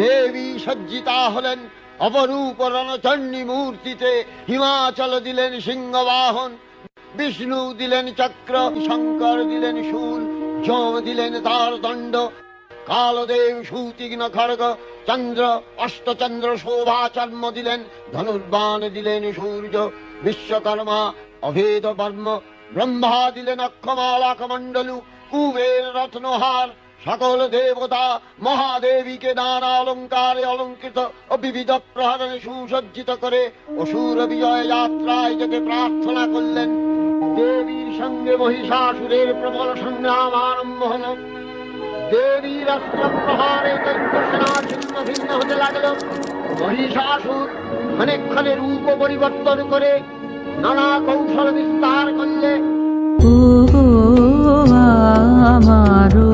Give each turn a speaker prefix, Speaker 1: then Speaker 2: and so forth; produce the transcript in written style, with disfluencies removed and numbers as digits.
Speaker 1: দেবী সজ্জিতা হলেন অপরূপ রণচণ্ডী মূর্তিতে। হিমাচল দিলেন সিংহবাহন, বিষ্ণু দিলেন চক্র, শঙ্কর দিলেন শূল, যম দিলেন তার দণ্ড, কালদেব সুতীক্ষ্ণ খড়গ, চন্দ্র অষ্টচন্দ্র শোভা চর্ম দিলেন, ধনুর্বাণ দিলেন সূর্য, বিশ্বকর্মা অভেদ বর্ম, ব্রহ্মা দিলেন অক্ষমালা কমণ্ডলু, কুবের রত্নহার, সকল দেবতা মহাদেবীকে নানা অলঙ্কারে অলঙ্কৃত ও বিবিধ প্রহরণে সুসজ্জিত করে অসুর বিজয় যাত্রায় যেতে প্রার্থনা করলেন। দেবীর সঙ্গে মহিষাসুরের প্রবল সংগ্রাম আরম্ভ হল। দেবীর অস্ত্র প্রহারে দৈত্যসেনা ছিন্ন ভিন্ন হতে লাগল। মহিষাসুর ক্ষণে রূপ পরিবর্তন করে নানা কৌশল বিস্তার করলে।
Speaker 2: আমারো